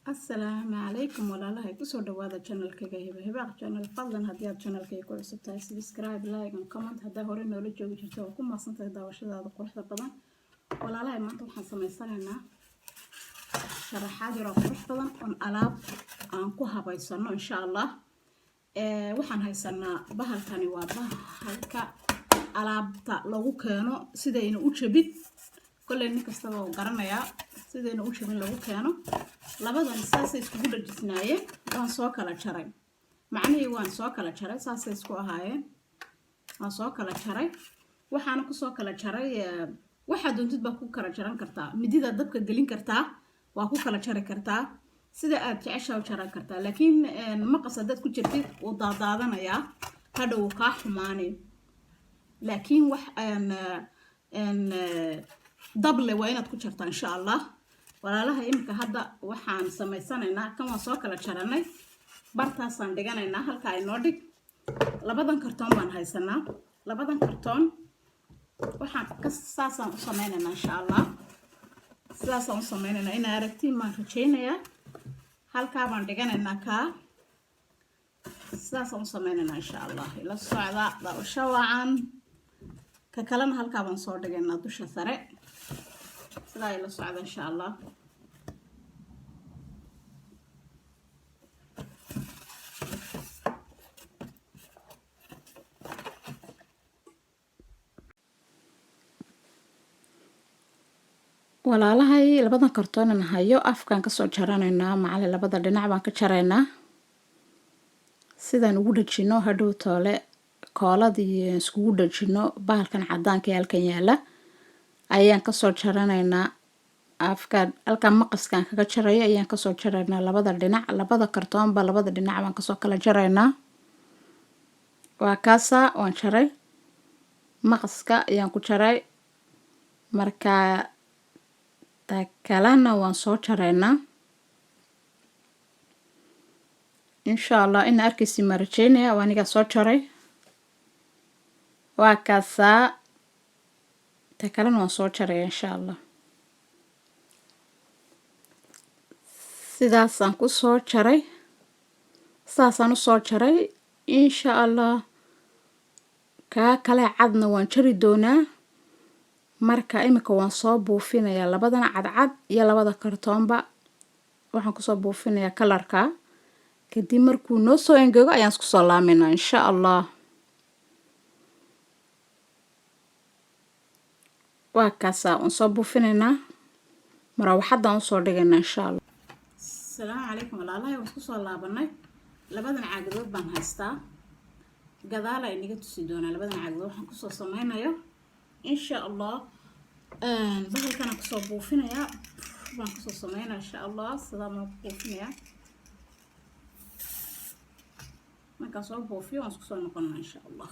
السلام عليكم ولا لا كسر دوادة channel كجاهبة هباق channel فضلا هديات channel كي كل سبتاي سبسكرايب لايك وكومنت هدا هورين ولا جوجي جرتوا وكم ما صنت داوشة هذا قرحة طبعا ولا لا ما نطلع سميسرنا شرحات يروح طبعا عن ألعاب عنكوها بيصنع إن شاء الله وحن هيصنع بهال كاني وبهالك ألعاب لو كانوا سيدين وشبيت كل إنك استوى قرنا يا سيدين وشبين لو كانوا labadan saasay isku dhajisnaayeen waan soo kala jaray macnaheedu waan soo kala jaray saasay isku ahaayeen waan soo kala jaray waxaan ku soo kala jaray waxa doontid ba ku kala jaran kartaa midida dabka gelin kartaa waa ku kala jari kartaa sida aad jeceshahay jaran kartaa laakiin maqas dad ku jirtid oo daadaadanaya hadhow ka xumaanay laakiin wax double waa inaad ku jartaa insha Allah walaalaha imka hadda waxaan sameysanaynaa kan waan soo kala jaranay bartaasaan dhiganaynaa halka ay noo dhig labadan kartoon baan haysanaa labadan kartoon waxaan ka saasaan u sameynaynaa insha Allah sidaasaan u sameynaynaa in aragtiin maan rajaynayaa halka baan dhiganaynaa ka sidaasaan u sameynaynaa insha Allah ila socda daawasho wacan ka kalena halka baan soo dhigaynaa dusha sare sidaa ila socda insha Allah walaalahay labadan kartoon aan hayo afkaan ka soo jaranaynaa macali labada dhinac baan ka jaraynaa sidaan ugu dhajino hadhow toole kooladii iskugu dhajino bahalkan cadaanka halkan yaala ayaan ka soo jaranaynaa afkaan halkan maqaskan kaga jarayo ayaan ka soo jaraynaa labada dhinac labada kartoon ba labada dhinac baan ka soo kala jaraynaa waa kaasa waan jaray maqaska ayaan ku jaray marka kalana waan soo jaraynaa insha Allah in arkaysi ma rajaynaya waan iga soo jaray waa kaasa kalana waan soo jaray insha Allah sidaasaan ku soo jaray saasaan u soo jaray insha Allah ka kale cadna waan jari doonaa marka imika waan soo buufinayaa labadan cadcad iyo labada kartoonba waxaan ku soo buufinayaa kalarka kadib markuu noo soo engego ayaan isku soo laaminaa insha Allah waa kaasa aan soo buufinaynaa marawaxadan u soo dhigaynaa insha Allah السلام عليكم walaalahay waan isku soo laabanay labadan caagadood baan haystaa gadaal ay niga tusi doonaa labadan caagadood waxaan ku soo sameynayo insha Allah bahalkan ku soo buufinayaa waan ku soo sameynaa insha Allah sidaa ma buufinayaa marka soo buufiyo waan isku soo noqonaa insha Allah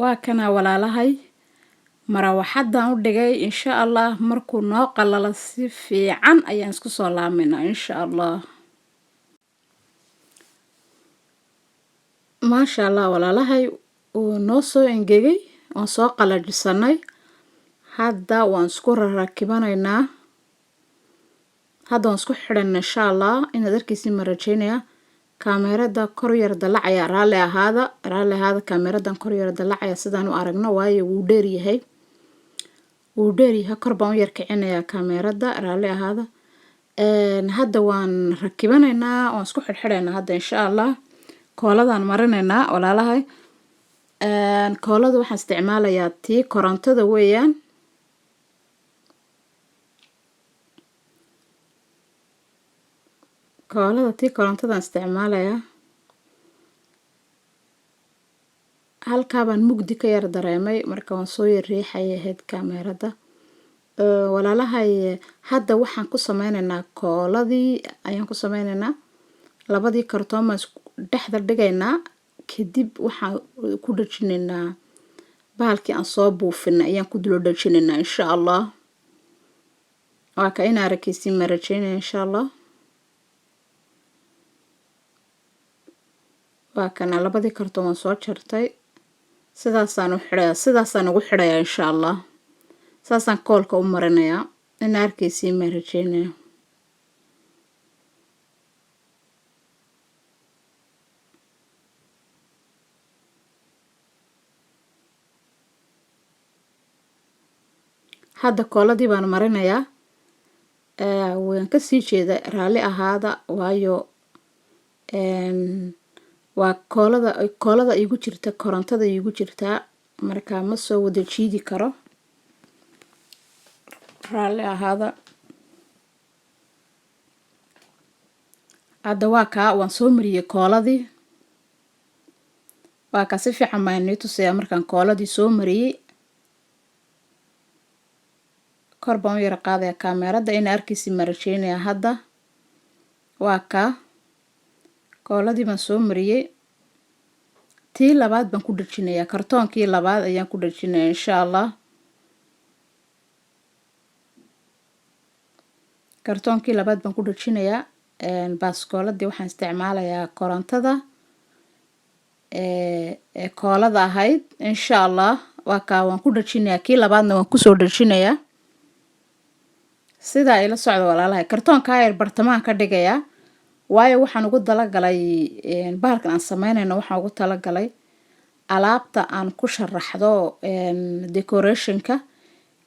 waa kana walaalahay marawaxadan u dhigay insha Allah markuu noo qalalo si fiican ayaan isku soo laaminaa insha Allah ma sha Allah walaalahay oo noo soo engegay waan soo qalajisanay hadda waan isku rakibanaynaa hadda waan isku xidhanaa insha Allah inaad arkaysi ma rajaynaya kaamirada kor yar dalacaya raali ahaada kaamiradan kor yar dalacaya sidaan u aragno waayo wuu dheer yahay kor baan u yar kicinayaa kaamirada raali ahaada hadda waan rakibanaynaa waan isku xidhxidhaynaa hadda insha Allah kooladan marinaynaa walaalahay koolada waxaan isticmaalayaa tii korontada weeyaan koolada tii korontadan isticmaalayaa halka baan mugdi ka yar dareemay marka waan soo yar riixay ahayd kaamirada walaalahay hadda waxaan ku sameynaynaa kooladii ayaan ku sameynaynaa labadii kartoon ma dhexda dhigaynaa kadib waxaan ku dhajinaynaa bahalkii aan soo buufinay ayaan ku dul dhajinaynaa insha Allah waa ka in arkaysi ma rajaynaya insha Allah waa kana labadii kartoon waan soo jartay sidaasaan ugu xidhayaa insha Allah saasaan koolka u marinayaa in arkaysiin ma rajeynaya. hadda kooladii baan marinayaa. waan ka sii jeeda raalli ahaada waayo waa koolada igu jirta, korontada igu jirtaa, markaa ma soo wada jiidi karo, raalli ahaada. hadda waa kaa waan soo mariyey kooladii, waa kaa si fiican baan nii tusayaa markaan kooladii soo mariyey. kor baan u yara qaadayaa kaameerada in arkaysi ma rajeynayaa. hadda waa kaa kooladii baan soo mariyey. tii labaad baan ku dhajinayaa, kartoonkii labaad ayaan ku dhajinayaa insha allah. kartoonkii labaad baan ku dhajinayaa. baaskooladii waxaan isticmaalayaa korontada koolada ahayd insha allah. waa kaa waan ku dhajinayaa, kii labaadna waan kusoo dhajinayaa. sidaa ila socda walaalahay. kartoonkaa yar bartamahan ka dhigayaa waayo waxaan ugu talagalay bahalkan aan sameynayno, waxaan ugu talagalay alaabta aan ku sharaxdo decorationka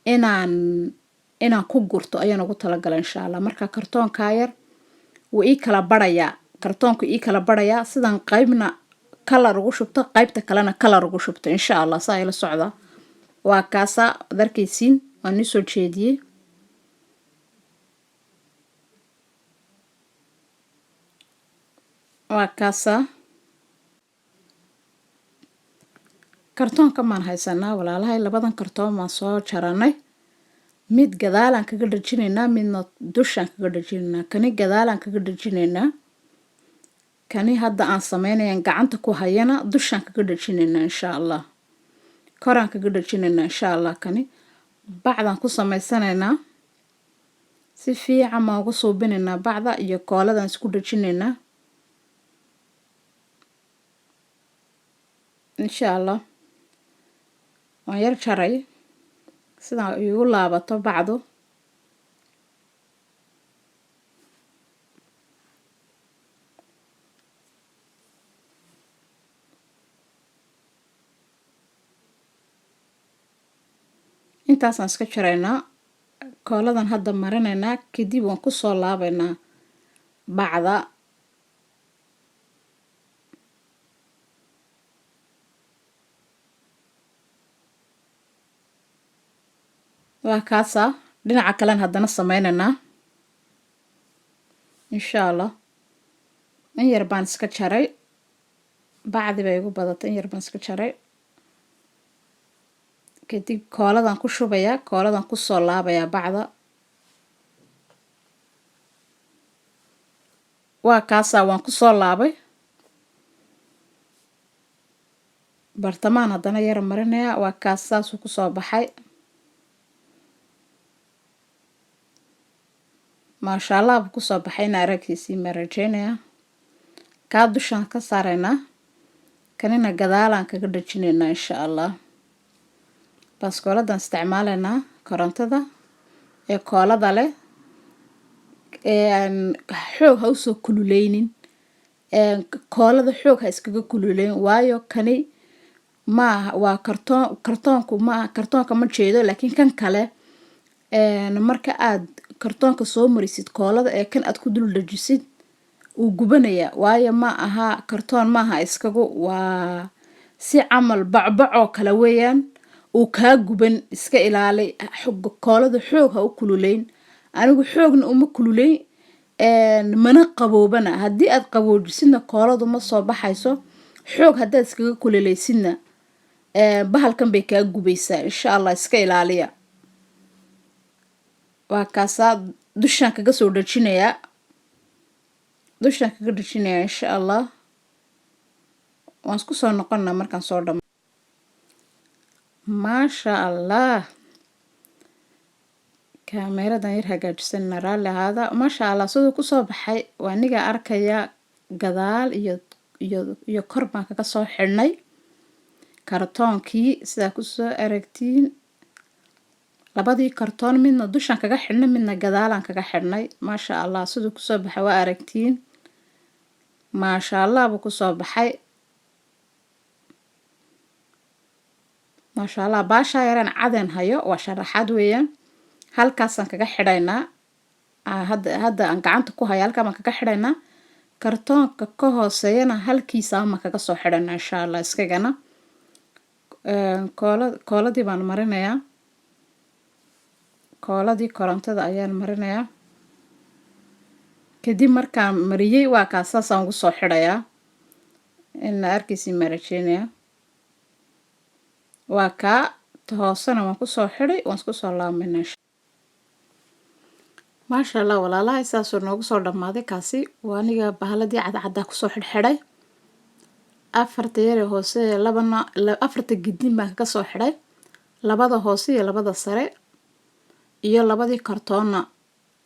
inaan ku gurto ayaan ugu talagalay insha allah. marka kartoonkaa yar wuu ii kala barayaa, kartoonku ii kala barayaa sidaan qaybna kalar ugu shubto, qaybta kalena kalar ugu shubto insha allah. saa ila socda. waa kaasa ad arkaysiin, waan nii soo jeediyey. waa kaasa kartoonka maan haysanaa walaalahay. labadan kartoon baan soo jaranay, mid gadaalaan kaga dhajinaynaa, midna dushaan kaga dhajinaynaa. kani gadaalaan kaga dhajinaynaa, kani hadda aan sameynayan gacanta ku hayana dushaan kaga dhajinaynaa insha allah. koraan kaga dhajinaynaa insha allah. kani bacdaan ku sameysanaynaa, si fiican baan ugu suubinaynaa bacda iyo kooladan isku dhajinaynaa insha allah. waan yar jaray sidaan igu laabato bacdu. intaasaan iska jaraynaa. kooladan hadda marinaynaa, kadib waan kusoo laabaynaa bacda. waa kaasa dhinaca kalen haddana sameynaynaa insha allah. in yar baan iska jaray, bacdi bay igu badatay, in yar baan iska jaray. kadib kooladan ku shubayaa, kooladan kusoo laabayaa bacda. waa kaasa waan kusoo laabay. bartamaan haddana yar marinayaa. waa kaas saasuu kusoo baxay. maasha allah buu kusoo baxay. ina aragtiisii ma rajeynayaa. kaa dushaan ka saaraynaa, kanina gadaalaan kaga dhajinaynaa insha allah. baaskooladan isticmaalaynaa korontada ee koolada leh. xoog ha usoo kululeynin, koolada xoog ha iskaga kululeyn waayo kani maaha, waa kartoonku maaha, kartoonka ma jeedo, laakiin kan kale marka aad kartoonka soo marisid koolada ee kan aad ku dul dhajisid uu gubanayaa. waayo ma aha kartoon, maaha iskagu, waa si camal bacbacoo kale weeyaan. uu kaa guban, iska ilaali. koolada xoog ha u kululeyn. anigu xoogna uma kululeyn, mana qaboobana. haddii aad qaboojisidna kooladu ma soo baxayso. xoog haddaad iskaga kululeysidna bahalkan bay kaa gubaysaa insha allah. iska ilaaliya. waa kaasaa dushaan kaga soo dhajinayaa, dushaan kaga dhajinayaa insha allah. waan isku soo noqonnaa markaan soo dhamo. maasha allah. kaameradan yar hagaajisanna raalli ahaada. maasha allah siduu kusoo baxay waa niga arkaya. gadaal iyo kor baan kaga soo xidhnay kartoonkii, sidaa kusoo aragtiin. labadii kartoon midna dushan kaga xidhnay midna gadaalan kaga xidhnay maasha allah siduu kusoo baxay waa aragtiin maasha allah buu kusoo baxay maasha allah baasha yaraan caden hayo waa sharaxaad weeyaan halkaasaan kaga xidhaynaa hadda aan gacanta ku hayo halkaan baan kaga xidhaynaa kartoonka ka hooseeyana halkiisa ama kaga soo xidhaynaa insha allah iskagana kooladii baan marinayaa kooladii korontada ayaan marinayaa kadib markaan mariyey waa kaas saasaan ugu soo xidhayaa ina arkiisii marajeynaya waa kaa hoosena waan kusoo xidhay waan isku soo laaminaa maasha allah walaalahay saasuu noogu soo dhammaaday kaasi waa aniga bahaladii cadcaddaa kusoo xidhxidhay afarta yare hoose afarta gidin baan kaga soo xidhay labada hoose iyo labada sare iyo labadii kartoonna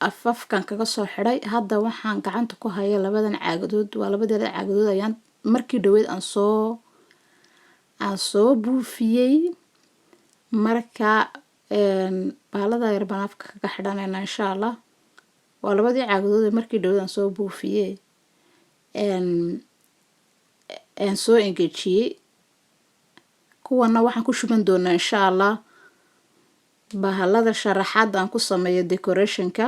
afafkan kaga soo xidhay hadda waxaan gacanta ku haya labadan caagadood waa labadeeda caagadood ayaan markii dhaweyd aan soo buufiyey marka bahalada yar baan afka kaga xidhanayna insha allah waa labadii caagadood markii dhaweyd aan soo buufiyey aan soo engejiyey kuwana waxaan ku shuban doonaa insha allah bahalada sharaxaad aan ku sameeyo decorationka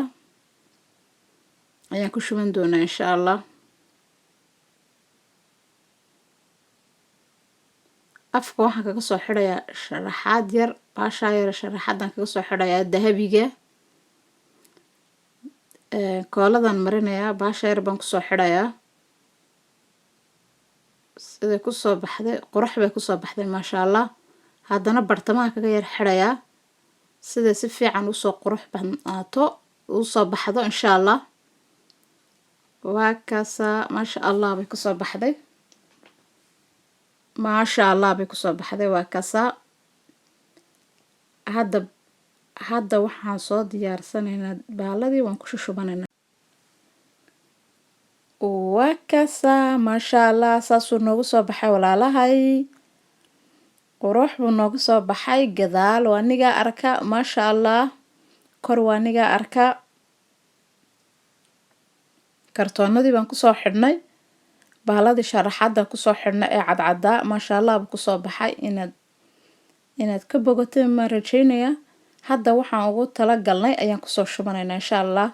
ayaan ku shuban doonaa insha allah afka waxaan kaga soo xidhayaa sharaxaad yar baashaa yar sharaxaadaan kaga soo xidhayaa dahabiga kooladan marinayaa baasha yar baan kusoo xidhayaa siday kusoo baxday qurux bay kusoo baxday maasha allah haddana bartamaha kaga yar xidhayaa sida si fiican usoo qurux badnaato usoo baxdo insha allah waa kaasaa maasha allah bay kusoo baxday maasha allah bay kusoo baxday waa kaasaa hadda waxaan soo diyaarsanaynaa baaladii waan ku shushubanaynaa waa kaasaa maasha allah saasuu noogu soo baxay walaalahay qurux buu noogu soo baxay gadaal waa anigaa arka maasha allah kor waa anigaa arka kartoonadii baan kusoo xidhnay bahaladii sharaxaadaan kusoo xidhnay ee cadcaddaa maasha allah buu kusoo baxay inaad ka bogato ma rajeynaya hadda waxaan ugu talagalnay ayaan kusoo shubanaynaa insha allah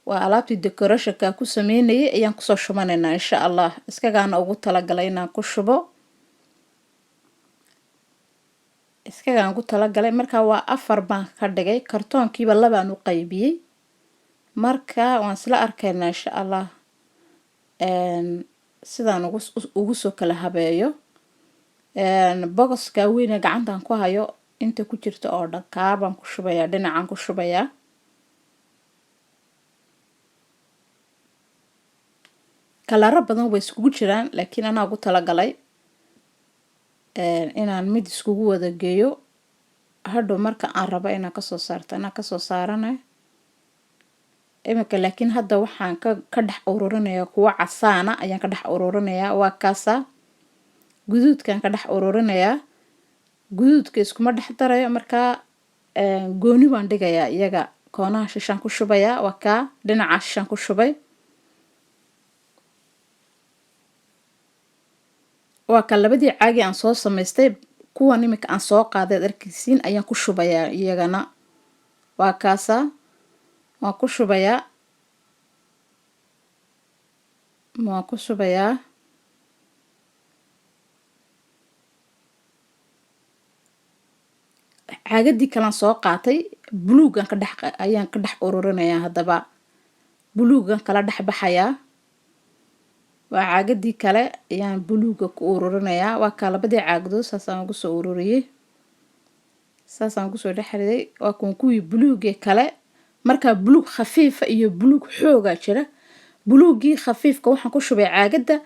waa alaabtii decorationka ku sameynayay ayaan kusoo shubanaynaa insha allah iskagaana ugu talagalay inaan ku shubo iskagaan ugu talagalay marka waa 4 baan ka dhigay kartoonkiiba 2 aan u qaybiyey marka waan isla arkaynaa insha allah sidaan ugu soo kala habeeyo bogoska weyne gacantan ku hayo inta ku jirta oo dhan kaabaan ku shubayaa dhinacaan ku shubayaa kalaro badan way iskugu jiraan laakiin anaa ugu talagalay inaan mid iskugu wada geeyo hadhow marka aan rabo inaan kasoo saarto anaa kasoo saaranay imika laakiin hadda waxaan ka dhex ururinayaa kuwa casaana ayaan ka dhex ururinayaa waa kaasa guduudkan ka dhex ururinayaa guduudka iskuma dhex darayo markaa gooni baan dhigayaa iyaga koonaha shishaan ku shubayaa waa kaa dhinaca shishaan ku shubay waa ka labadii caagi aan soo samaystay kuwan imika aan soo qaaday arkisiin ayaan ku shubayaa iyagana waa kaasa waan ku shubayaa caagadii kalaan soo qaatay buluugan ayaan ka dhex ururinayaa haddaba buluugan kala dhex baxayaa waa caagadii kale ayaan buluuga ku ururinayaa waa kaa labadii caagadood saasaan ugu soo ururiyey saasaan ugu soo dhex riday waa kuwii buluugii kale markaa buluug khafiifa iyo buluug xoogaa jira buluugii khafiifka waxaan ku shubay caagadda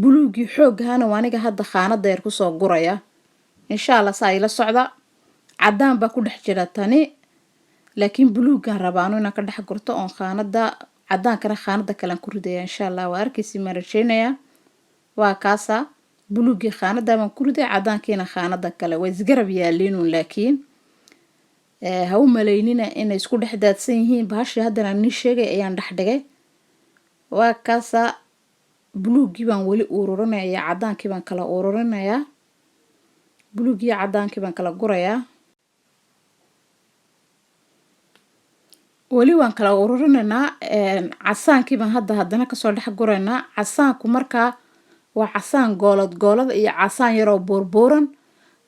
buluugii xoogahana waa aniga hadda khaanada yar kusoo guraya insha allah saa ila socda caddaan baa ku dhex jira tani laakiin buluugan rabaano inaan ka dhex gurto oon khaanada caddaankana khaanada kalean ku ridaya insha allah waa arkaysi maan rajeynayaa waa kaasa buluugii khaanada baan ku riday caddaankiina khaanada kale waa isgarab yaaliinuun laakiin ha u malaynina inay isku dhex daadsan yihiin. Bahashii haddana nin sheegay ayaan dhex dhigay. waa kaasa buluugii baan weli ururinaya, cadaankii baan kala ururinayaa. buluugii cadaankii baan kala gurayaa. weli waan kala ururinaynaa. casaankii baan haddana kasoo dhex guraynaa. casaanku markaa waa casaan goolad iyo casaan yaroo buurbuuran.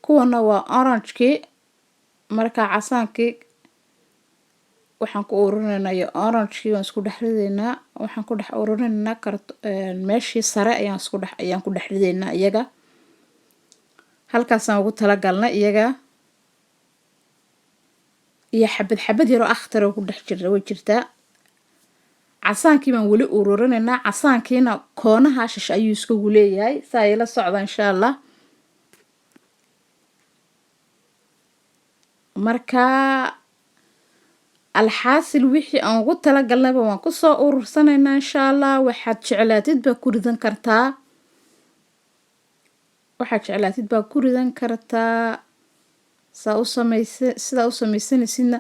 kuwana waa orangekii. markaa casaankii waxaan ku ururinayaa orangekii waan isku dhex ridaynaa. waxaan ku dhex ururinaynaa meeshii sare ayaan ku dhex ridaynaa iyaga. halkaasaan ugu talagalnay iyaga. iyo xabad yaroo akhtar oo ku dhex jira way jirtaa. casaankii baan weli ururinaynaa. casaankiina koonaha shish ayuu iskugu leeyahay. saa ila socda insha Allah. markaa alxaasil wixii aan ugu talagalnayba waan kusoo urursanaynaa insha Allah. waxaad jeclaatid baa ku ridan kartaa. sidaa u samaysanaysidna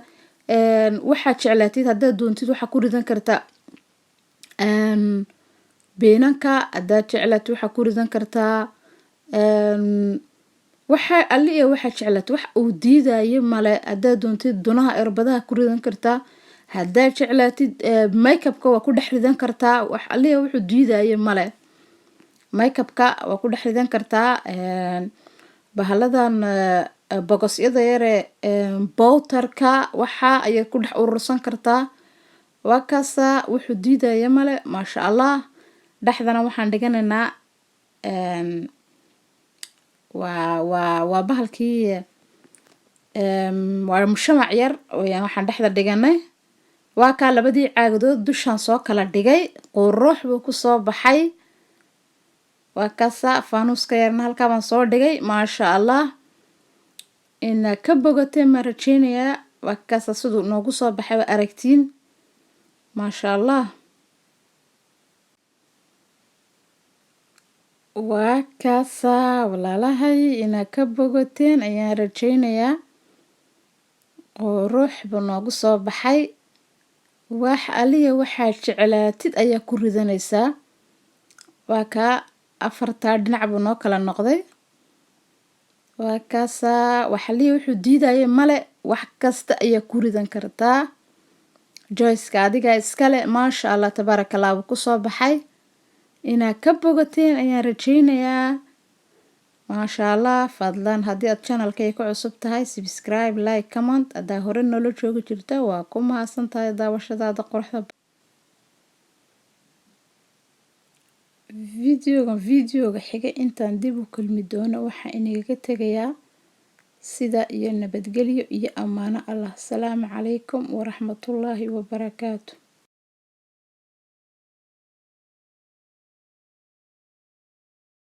waxaad jeclaatid haddaad doontid waxaa ku ridan kartaa beenanka. haddaad jeclaatid waxaa ku ridan kartaa waxaa jeclaatid wax uu diidayo male. haddaad doontid dunaha irbadaha ku ridan kartaa. haddaad jeclaatid makeupka waa ku dhex ridan kartaa. wax wuxuu diidayo male. makeupka waa ku dhex ridan kartaa. bahaladan bogosyada yare bowtarka waxaa ayaad ku dhex urursan kartaa. waa kaasa wuxuu diidaya male. maasha Allah. dhexdana waxaan dhiganaynaa waa bahalkii waa mushamac yar waxaan dhexda dhiganay. waa kaa labadii caagadood dushaan soo kala dhigay. qurux buu kusoo baxay. waa kaasa faanuuska yarna halkaa baan soo dhigay. maasha Allah. ina ka bogateen ma rajeynayaa. waa kaasa siduu noogu soo baxay waa aragtiin. maasha Allah. waa kaasa walaalahay ina ka bogateen ayaan rajeynayaa. qurux buu noogu soo baxay. waxaad jeclaatid ayaa ku ridanaysaa. waa kaa afartaa dhinac buu noo kala noqday. waa kaasa wuxuu diidaya male. wax kasta ayaa ku ridan kartaa. joyceka adigaa iskale. maasha Allah tabaarakallah buu kusoo baxay. inaad ka bogateen ayaan rajeynayaa. maasha Allah. fadlan haddii aad channelkay ku cusub tahay subscribe, like, comment. haddaa hore noola joogi jirta waa ku mahadsan tahay daawashadaada quruxda. videoga xiga intaan dib u kulmi doono waxaa inaga tegayaa sida iyo nabadgelyo iyo ammaano Allah. asalaamu calaykum waraxmatullaahi wabarakaatu.